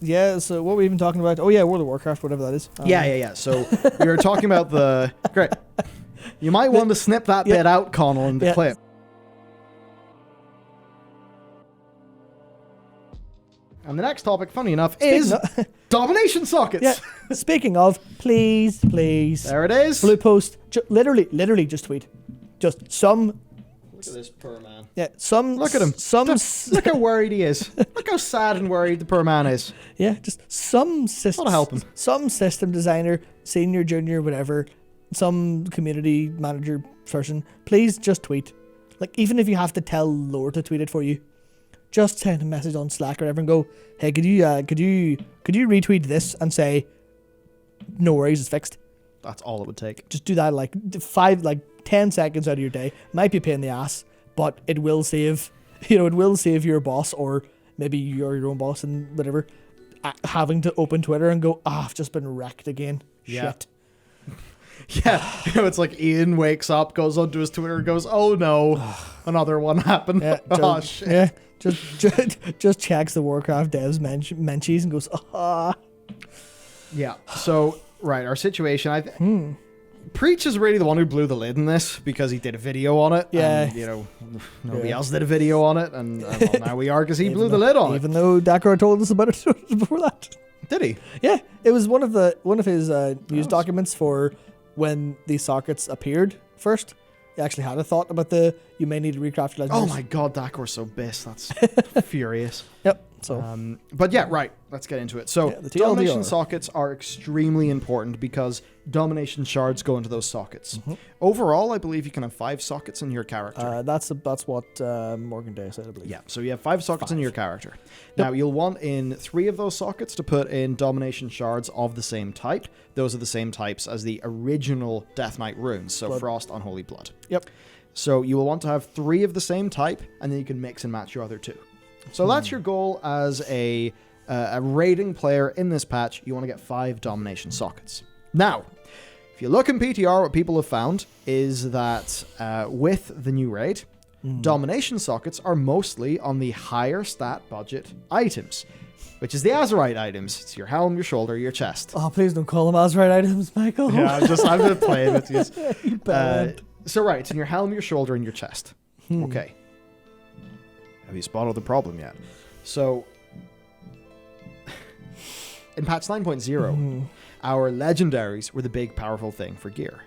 Yeah, so what were we even talking about? Oh yeah, World of Warcraft, whatever that is. Yeah. So we were talking about the... Great. You might want to snip that bit out, Connell, in the clip. And the next topic, funny enough, is domination sockets. Yeah. Speaking of, please. There it is. Blue Post, literally just tweet. Just some... Look at this poor man. Yeah, Look at him. Look how worried he is. Look how sad and worried the poor man is. Yeah, just some system. That'll help him. Some system designer, senior, junior, whatever, some community manager person, please just tweet. Like, even if you have to tell Lore to tweet it for you, just send a message on Slack or whatever and go, hey, could you retweet this and say, no worries, it's fixed. That's all it would take. Just do that 10 seconds out of your day. Might be a pain in the ass, but it will save, it will save your boss, or maybe you're your own boss and whatever, having to open Twitter and go, I've just been wrecked again. Yeah. Shit. Yeah, it's like Ian wakes up, goes onto his Twitter and goes, oh no, another one happened. Yeah, shit. Yeah, just checks the Warcraft devs menchies and goes, ah. Yeah, so, right, our situation, Preach is really the one who blew the lid in this because he did a video on it. Yeah. And, nobody else did a video on it, and well, now we are because he blew the lid on it. Even though Dakar told us about it before that. Did he? Yeah, it was one of his news documents for when these sockets appeared first. He actually had a thought about you may need to recraft your legendaries. Oh my god, Dakor's so biss. That's furious. Yep. So, but yeah, right. Let's get into it. So, the domination sockets are extremely important because domination shards go into those sockets. Mm-hmm. Overall, I believe you can have 5 sockets in your character. that's what Morgan Day said, I believe. Yeah, so you have 5 sockets in your character. Now, you'll want in 3 of those sockets to put in domination shards of the same type. Those are the same types as the original Death Knight runes, so Frost, Unholy Blood. Yep. So you will want to have 3 of the same type, and then you can mix and match your other 2. So that's your goal as a raiding player in this patch. You want to get 5 domination sockets. Now, if you look in PTR, what people have found is that with the new raid, domination sockets are mostly on the higher stat budget items, which is the Azerite items. It's your helm, your shoulder, your chest. Oh, please don't call them Azerite items, Michael. Yeah, I'm just playing with you. You So right, it's in your helm, your shoulder, and your chest. Okay. Have you spotted the problem yet? So, in patch 9.0, our legendaries were the big, powerful thing for gear.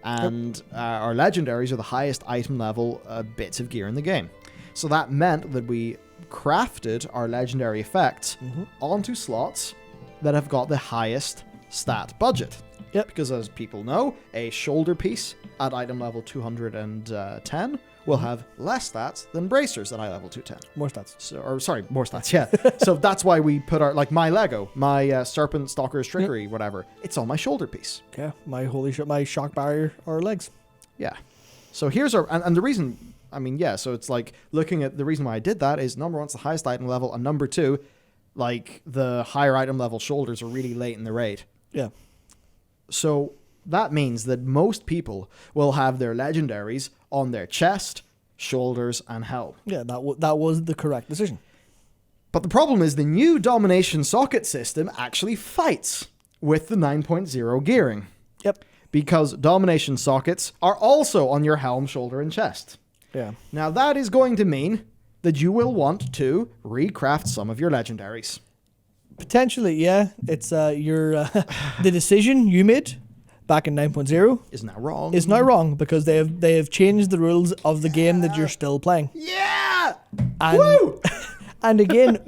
And our legendaries are the highest item level bits of gear in the game. So that meant that we crafted our legendary effects onto slots that have got the highest stat budget. Yep. Because as people know, a shoulder piece at item level 210 will have less stats than bracers at level 210. More stats. So, more stats, yeah. So that's why we put my Lego, my Serpent Stalker's Trickery, whatever, it's on my shoulder piece. Yeah, my shock barrier or legs. Yeah. So here's and the reason, so it's like, looking at the reason why I did that is, number 1, it's the highest item level, and number 2, like, the higher item level shoulders are really late in the raid. Yeah. So that means that most people will have their legendaries on their chest, shoulders, and helm. Yeah, that was the correct decision. But the problem is the new domination socket system actually fights with the 9.0 gearing. Yep. Because domination sockets are also on your helm, shoulder, and chest. Yeah. Now that is going to mean that you will want to recraft some of your legendaries. Potentially, yeah. It's the decision you made back in 9.0 is now wrong. Is now wrong because they have changed the rules of the game that you're still playing. Yeah. And, woo! And again,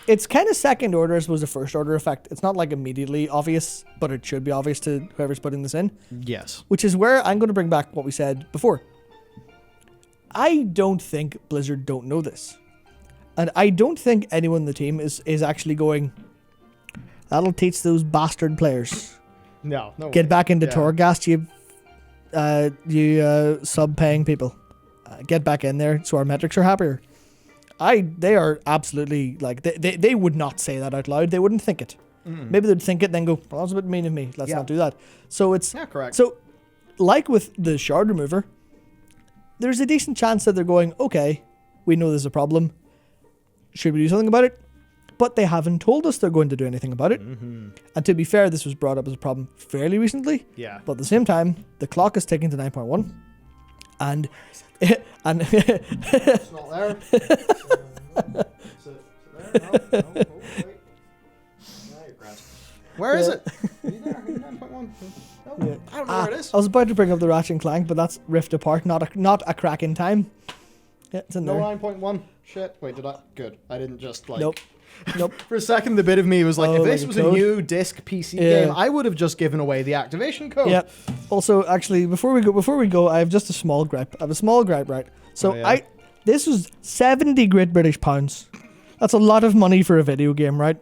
it's kind of second order as opposed to first order effect. It's not like immediately obvious, but it should be obvious to whoever's putting this in. Yes. Which is where I'm going to bring back what we said before. I don't think Blizzard don't know this. And I don't think anyone in the team is actually going, that'll teach those bastard players. No. Get back into Torghast, you sub-paying people. Get back in there so our metrics are happier. They are absolutely, like, they would not say that out loud. They wouldn't think it. Maybe they'd think it and then go, well, that was a bit mean of me. Let's not do that. So it's... Yeah, correct. So, like with the shard remover, there's a decent chance that they're going, okay, we know there's a problem. Should we do something about it? But they haven't told us they're going to do anything about it. Mm-hmm. And to be fair, this was brought up as a problem fairly recently. Yeah. But at the same time, the clock is ticking to 9.1. And... It's not there. Is it there? No, wait. No, you're grand. Where is it? Are you there? Are you 9.1? No, Yeah. I don't know where it is. I was about to bring up the Ratchet and Clank, but that's Rift Apart, not a crack in time. Yeah, it's in No there. 9.1. Shit. Wait, did I? Good. I didn't just like... Nope. For a second, the bit of me was like, Oh, if this like was a a code? new disc PC Yeah. game, I would have just given away the activation code. Yeah. Also, actually, before we go, I have just a small gripe. I have a small gripe, right? So Oh, yeah. this was 70 great British pounds. That's a lot of money for a video game, right?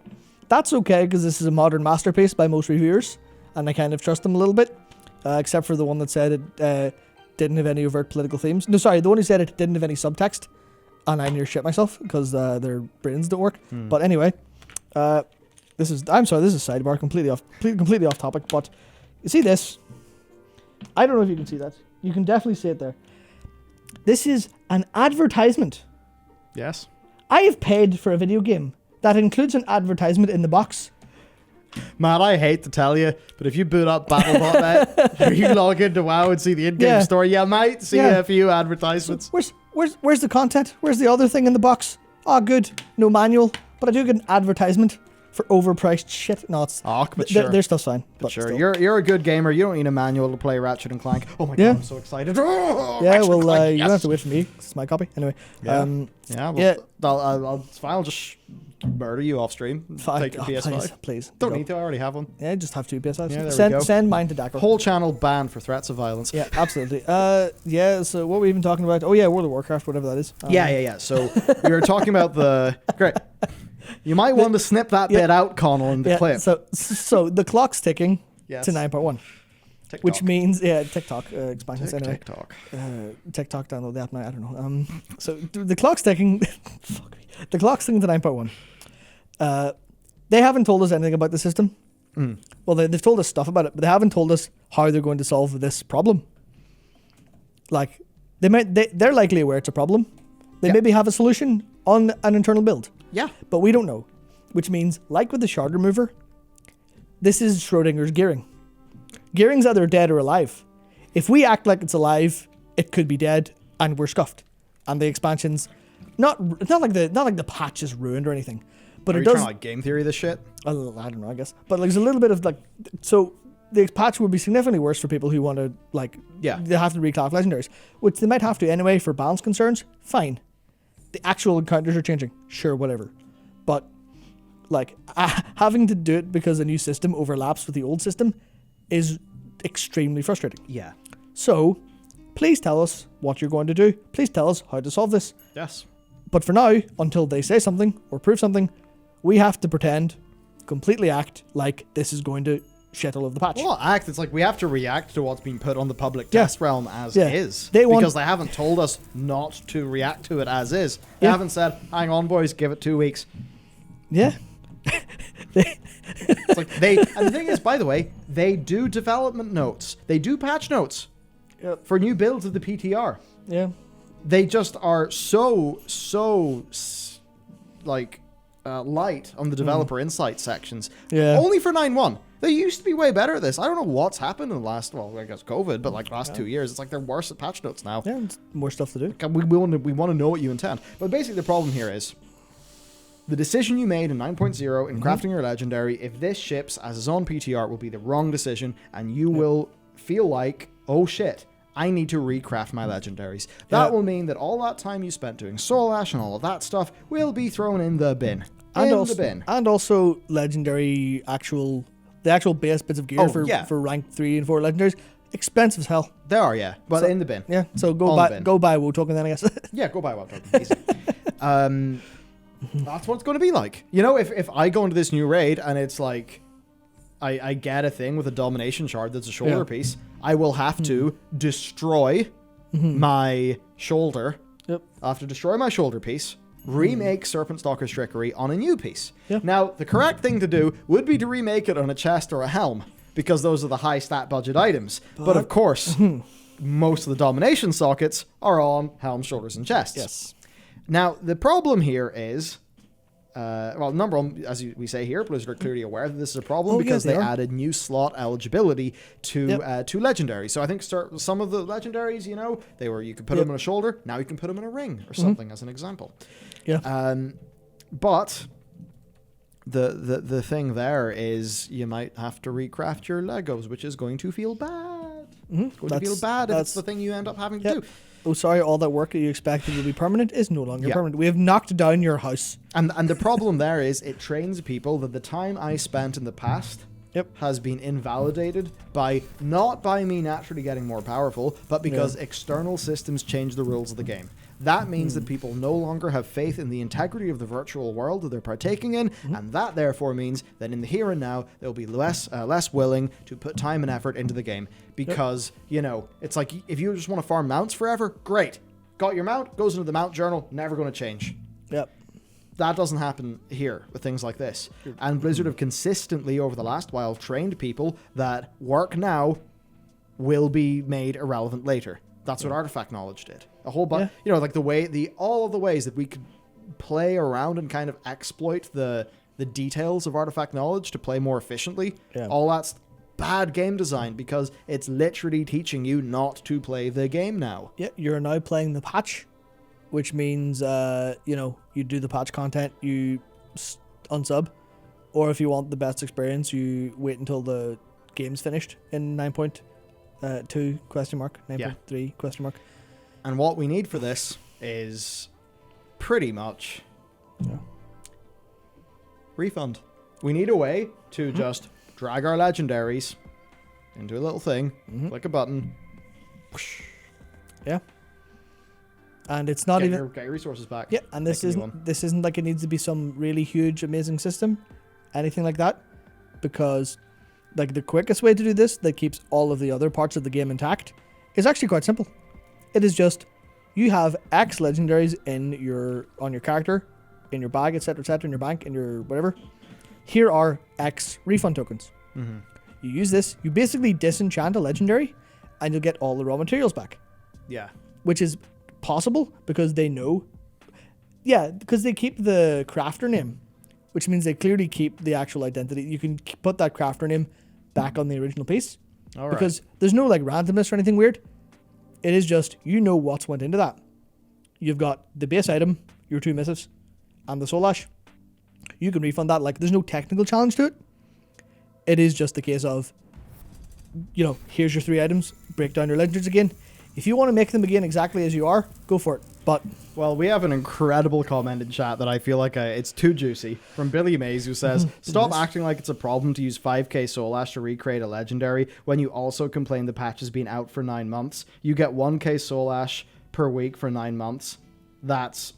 That's okay because this is a modern masterpiece by most reviewers, and I kind of trust them a little bit, except for the one that said it didn't have any overt political themes. No, sorry, the one who said it didn't have any subtext, and I near shit myself because their brains don't work. But anyway, this is a sidebar, completely off topic. But you see this? I don't know if you can see that. You can definitely see it there. This is an advertisement. Yes. I have paid for a video game that includes an advertisement in the box. Matt, I hate to tell you, but if you boot up Battle.net or you log into WoW and see the in-game Yeah. store, you might see Yeah. a few advertisements. Where's the content? Where's the other thing in the box? Oh, good. No manual. But I do get an advertisement for overpriced shit. No, it's... Oh, but sure. Their stuff's fine. But sure, still. you're a good gamer. You don't need a manual to play Ratchet and Clank. Oh my Yeah. god, I'm so excited. Oh, Yeah, Ratchet well, and Clank, you don't yes. have to wait for me. 'Cause it's my copy. Anyway. Yeah. Yeah. It's fine. I'll just murder you off stream. Take your PS5. Please. Don't Go. need to. I already have one. Yeah, just have two PS5s. Yeah, there we go. Send mine to Dackle. Whole channel banned for threats of violence. Yeah, absolutely. Yeah, so what were we even talking about? Oh, yeah, World of Warcraft, whatever that is. Yeah. So we were talking about the... Great. You might want to snip that bit out, Connell, in the Yeah, clip. so the clock's ticking Yes. to 9.1. TikTok. Which means, TikTok expansions anyway. TikTok. TikTok, download the app now, I don't know. So the clock's ticking... Fuck me. The clock's ticking to 9.1. They haven't told us anything about the system. Well, they've told us stuff about it, but they haven't told us how they're going to solve this problem. Like, they're likely aware it's a problem. They maybe have a solution on an internal build. Yeah. But we don't know. Which means, like with the shard remover, this is Schrodinger's gearing. Gearing's either dead or alive. If we act like it's alive, it could be dead, and we're scuffed. And the expansions, not like the patch is ruined or anything, but Are it you does. trying to like game theory this shit? Well, I don't know, I guess. But like, there's a little bit of like, so the patch would be significantly worse for people who want to like, Yeah. they have to reclass legendaries, which they might have to anyway for balance concerns. Fine. The actual encounters are changing. Sure, whatever. But like having to do it because a new system overlaps with the old system is extremely frustrating. Yeah. So please tell us what you're going to do. Please tell us how to solve this. Yes. But for now, until they say something or prove something, we have to pretend, completely act like this is going to shit all over the patch. Well, act. It's like we have to react to what's been put on the public test realm as is. Because they haven't told us not to react to it as is. They haven't said, hang on, boys, give it 2 weeks. Yeah. It's like and the thing is, by the way, they do development notes. They do patch notes for new builds of the PTR. Yeah. They just are so light on the developer insight sections. Yeah. Only for 9.1. They used to be way better at this. I don't know what's happened in the last, well, I guess COVID, but like last 2 years. It's like they're worse at patch notes now. Yeah, it's more stuff to do. We want to know what you intend. But basically the problem here is the decision you made in 9.0 in crafting your legendary, if this ships as is on PTR, will be the wrong decision, and you will feel like, oh shit, I need to recraft my legendaries. That will mean that all that time you spent doing Soul Ash and all of that stuff will be thrown in the bin. And the also legendary the actual base bits of gear for rank 3 and 4 legendaries, expensive as hell. They are, yeah. But So- in the bin. Yeah, so On the bin. go buy WoW token then, I guess. Yeah, go buy one token. Easy. That's what it's going to be like. You know, if I go into this new raid and it's like I get a thing with a domination shard that's a shoulder piece, I will have to destroy my shoulder. Yep. I have to destroy my shoulder piece, remake Serpent Stalker's Trickery on a new piece. Yeah. Now, the correct thing to do would be to remake it on a chest or a helm, because those are the high stat budget items. But of course, most of the domination sockets are on helms, shoulders, and chests. Yes. Now, the problem here is number one, as we say here, Blizzard are clearly aware that this is a problem because they they are. added new slot eligibility to legendaries. So I think some of the legendaries, you could put them on a shoulder. Now you can put them in a ring or something, as an example. Yeah. But the thing there is you might have to recraft your Legos, which is going to feel bad. It's going to feel bad if it's the thing you end up having to do. Oh, sorry, all that work that you expected to be permanent is no longer permanent. We have knocked down your house. And the problem there is it trains people that the time I spent in the past has been invalidated not by me naturally getting more powerful, but because external systems change the rules of the game. That means that people no longer have faith in the integrity of the virtual world that they're partaking in, and that therefore means that in the here and now, they'll be less willing to put time and effort into the game. Because, it's like, if you just want to farm mounts forever, great. Got your mount, goes into the mount journal, never going to change. Yep. That doesn't happen here with things like this. And Blizzard have consistently, over the last while, trained people that work now will be made irrelevant later. That's what Artifact Knowledge did. A whole bunch, all of the ways that we could play around and kind of exploit the details of Artifact Knowledge to play more efficiently. Yeah. All that's bad game design because it's literally teaching you not to play the game now. Yeah, you're now playing the patch, which means, you do the patch content, you unsub, or if you want the best experience, you wait until the game's finished in 9.2 ? 9.3 ? And what we need for this is pretty much refund. We need a way to just drag our legendaries into a little thing, click a button. Whoosh. Yeah. And it's not get your resources back. Yeah, and this isn't like it needs to be some really huge, amazing system, anything like that, because like the quickest way to do this that keeps all of the other parts of the game intact is actually quite simple. It is just you have X legendaries on your character, in your bag, etc., in your bank, in your whatever. Here are X refund tokens. You use this, you basically disenchant a legendary, and you'll get all the raw materials back. Yeah, which is possible because they know. Yeah, because they keep the crafter name, which means they clearly keep the actual identity. You can put that crafter name back on the original piece. All right. Because there's no like randomness or anything weird. It is just, what's went into that. You've got the base item, your 2 missives, and the soul ash. You can refund that. Like, there's no technical challenge to it. It is just the case of, here's your 3 items, break down your legendaries again. If you want to make them again exactly as you are, go for it. But we have an incredible comment in chat that I feel like it's too juicy from Billy Mays, who says, "Stop acting like it's a problem to use 5k soul ash to recreate a legendary when you also complain the patch has been out for 9 months. You get 1k soul ash per week for 9 months. That's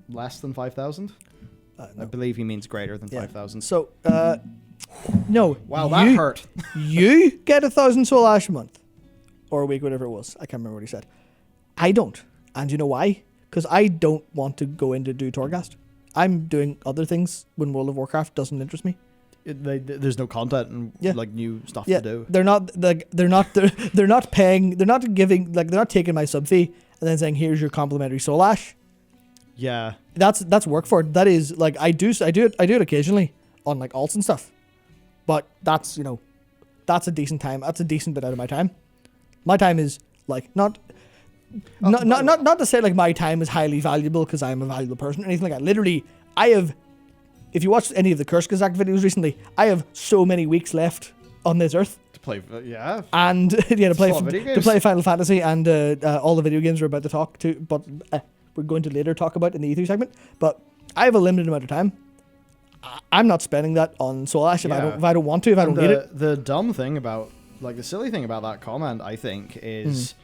less than 5,000." No. I believe he means greater than 5,000. So, no. Wow, that hurt. You get 1,000 soul ash a month. Or a week, whatever it was. I can't remember what he said. I don't. And you know why? Because I don't want to go in to do Torghast. I'm doing other things when World of Warcraft doesn't interest me. There's no content and like new stuff to do. They're not paying. They're not giving. Like, they're not taking my sub fee and then saying, "Here's your complimentary soul ash." Yeah, that's work for it. That is like I do it occasionally on like alts and stuff, but that's that's a decent time. That's a decent bit out of my time. My time is like not to say like my time is highly valuable because I'm a valuable person or anything like that. Literally, if you watched any of the Curse Gazak videos recently, I have so many weeks left on this earth to play. Yeah, and to play Final Fantasy and all the video games we're about to talk to, but we're going to later talk about in the E3 segment. But I have a limited amount of time. I'm not spending that on Soul Ash if I don't want to, if I don't need it. The dumb thing about, like, the silly thing about that comment, I think, is,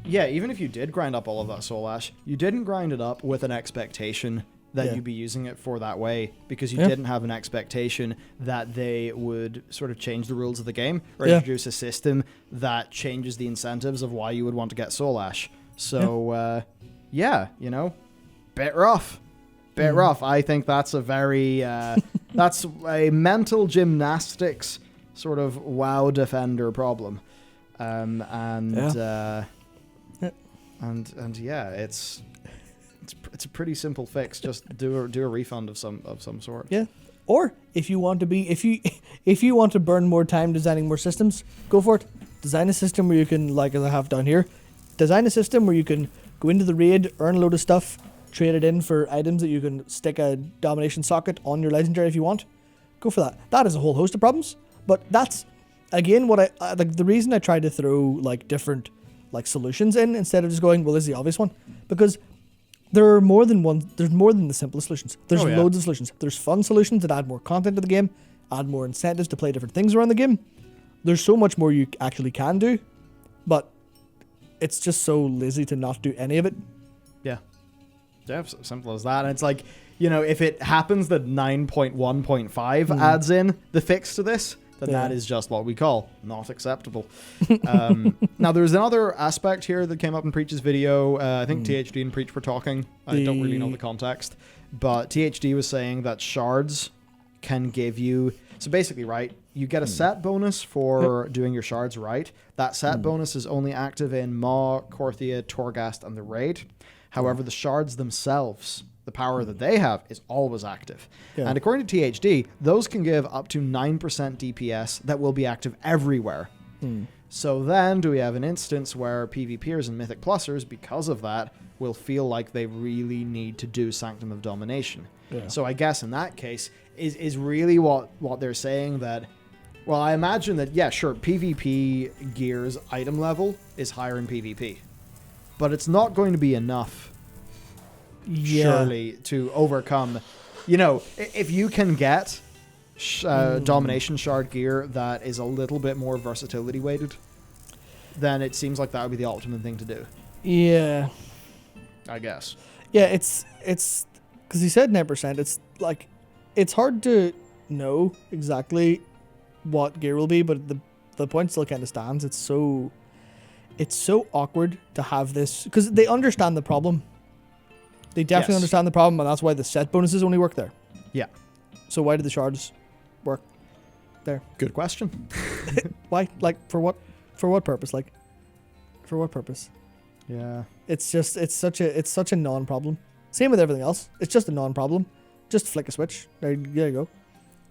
even if you did grind up all of that Soul Ash, you didn't grind it up with an expectation that you'd be using it for that way, because you didn't have an expectation that they would sort of change the rules of the game or introduce a system that changes the incentives of why you would want to get Soul Ash. So, bit rough. Bit rough. I think that's a very, that's a mental gymnastics sort of WoW defender problem. It's It's a pretty simple fix. Just do a refund of some sort. Yeah. Or if you want to burn more time designing more systems, go for it. Design a system where you can, like as I have down here, design a system where you can go into the raid, earn a load of stuff, trade it in for items that you can stick a domination socket on your legendary if you want. Go for that. That is a whole host of problems, but that's again what I like. The reason I tried to throw like different like solutions in instead of just going, well, this is the obvious one, because there are more than one. There's more than the simplest solutions. There's loads of solutions. There's fun solutions that add more content to the game, add more incentives to play different things around the game. There's so much more you actually can do, but it's just so lazy to not do any of it. Yeah, simple as that. And it's like, if it happens that 9.1.5 adds in the fix to this, then that is just what we call not acceptable. Now, there's another aspect here that came up in Preach's video. I think THD and Preach were talking. I don't really know the context. But THD was saying that shards can give you... So basically, right, you get a set bonus for doing your shards right. That set bonus is only active in Maw, Korthia, Torghast, and the Raid. However, the shards themselves... the power that they have is always active. Yeah. And according to THD, those can give up to 9% DPS that will be active everywhere. So then do we have an instance where PvPers and Mythic Plusers, because of that, will feel like they really need to do Sanctum of Domination. Yeah. So I guess in that case, is really what they're saying that... Well, I imagine that, yeah, sure, PvP gear's item level is higher in PvP. But it's not going to be enough... surely to overcome, if you can get domination shard gear that is a little bit more versatility weighted, then it seems like that would be the optimum thing to do. Yeah, I guess. Yeah, it's because he said 9%. It's like it's hard to know exactly what gear will be, but the point still kind of stands. It's so awkward to have this because they understand the problem. They definitely understand the problem, and that's why the set bonuses only work there. Yeah. So why did the shards work there? Good question. Why? Like, for what? For what purpose? Like, for what purpose? Yeah. It's such a non-problem. Same with everything else. It's just a non-problem. Just flick a switch. There you go.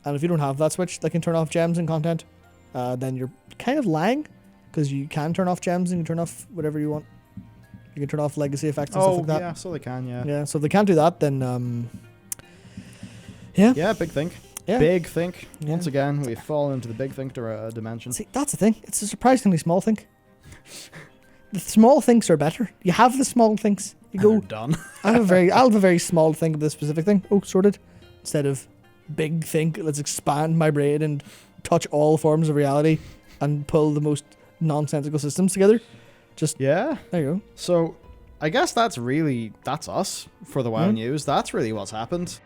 And if you don't have that switch that can turn off gems and content, then you're kind of lying, because you can turn off gems and you can turn off whatever you want. You can turn off legacy effects and stuff like that. Yeah, so they can, yeah. Yeah, so if they can't do that, then, yeah. Yeah, big think. Yeah. Big think. Once again, we've fallen into the big think dimension. See, that's the thing. It's a surprisingly small think. The small thinks are better. You have the small thinks. You go, done. I'll have a very small think of this specific thing. Oh, sorted. Instead of big think, let's expand my brain and touch all forms of reality and pull the most nonsensical systems together. Just there you go. So I guess that's us for the WoW news. That's really what's happened.